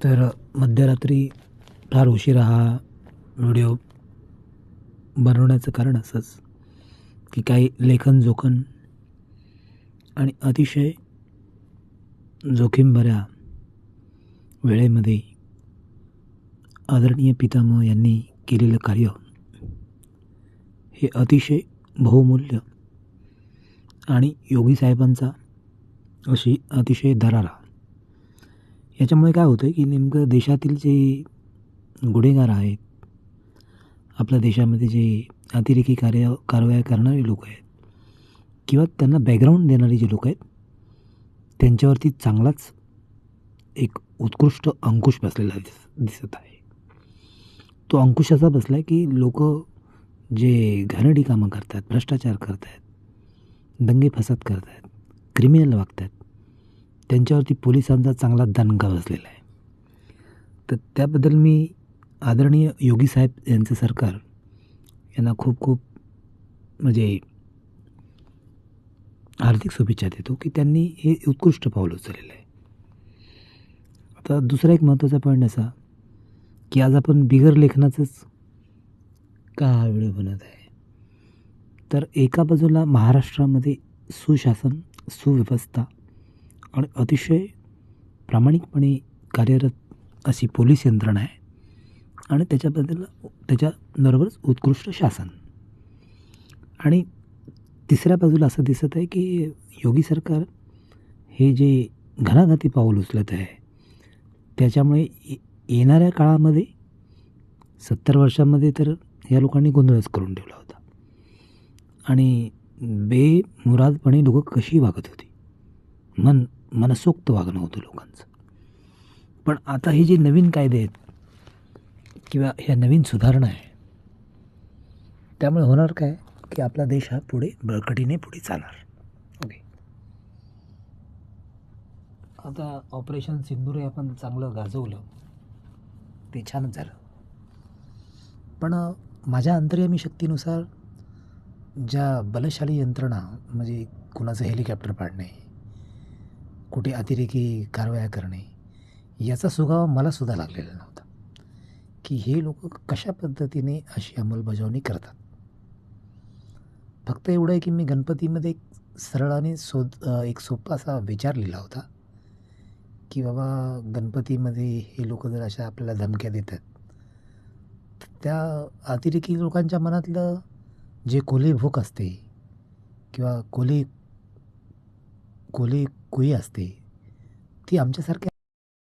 तर मध्यरात्री फार उशिरा हा व्हिडिओ बनवण्याचं कारण असंच की काही लेखन-जोखन आणि अतिशय जोखीमभऱ्या वेळेमध्ये आदरणीय पितामह यांनी केलेलं कार्य हे अतिशय बहुमूल्य आणि योगी साहेबांचा अतिशय दरारा. याच्यामुळे काय होतं की नेमकं देशातील जे गुन्हेगार आहेत, आपल्या देशामध्ये जे अतिरेकी कारवाया करणारे लोक आहेत किंवा त्यांना बॅकग्राऊंड देणारे जे लोक आहेत, त्यांच्यावरती चांगलाच एक उत्कृष्ट अंकुश बसलेला दिसत आहे. तो अंकुश असा बसला आहे की लोक जे घाणेरडी कामं करतात, भ्रष्टाचार करत आहेत, दंगे फसाद करत आहेत, क्रिमिनल वागत आहेत, त्यांच्यावरती पोलिसांचा चांगला दणका बसलेला आहे. तर त्याबद्दल मी आदरणीय योगी साहेब यांचं सरकार यांना खूप खूप म्हणजे हार्दिक शुभेच्छा देतो की त्यांनी हे उत्कृष्ट पाऊल उचललेलं आहे. आता दुसरा एक महत्त्वाचा पॉईंट असा की आज आपण बिगर लेखनाचंच का हा व्हिडिओ बनत आहे. तर एका बाजूला महाराष्ट्रामध्ये सुशासन, सुव्यवस्था आणि अतिशय प्रामाणिकपणे कार्यरत अशी पोलीस यंत्रणा आहे आणि त्याच्याबरोबरच उत्कृष्ट शासन. आणि तिसऱ्या बाजूला असं दिसत आहे की योगी सरकार हे जे घणाघाती पाऊल उचलत आहे त्याच्यामुळे येणाऱ्या काळामध्ये 70 वर्षांमध्ये तर या लोकांनी गोंधळच करून ठेवला होता आणि बेमुरादपणे लोकं कशी वागत होती, मनसोक्त वागणं होतं लोकांचं. पण आता हे जे नवीन कायदे आहेत किंवा ह्या नवीन सुधारणा आहे, त्यामुळे होणार काय की आपला देश हा पुढे बळकटीने पुढे चालणार. ओके, आता ऑपरेशन सिंदूर हे आपण चांगलं गाजवलं, ते छानच झालं. पण माझ्या अंतर्यामी शक्तीनुसार ज्या बलशाली यंत्रणा म्हणजे कुणाचं हेलिकॉप्टर पाडणे, कुठे अतिरेकी कारवाया करणे, याचा सुगावा मला सुद्धा लागलेला नव्हता की हे लोक कशा पद्धतीने अशी अंमलबजावणी करतात. फक्त एवढं आहे की मी गणपतीमध्ये एक सरळ आणि एक सोपा असा विचार लिहिला होता की बाबा गणपतीमध्ये हे लोक जर अशा आपल्याला धमक्या देतात, त्या अतिरेकी लोकांच्या मनातलं जे कोलीभूक असते किंवा कोली कुई असते ती आमच्यासारख्या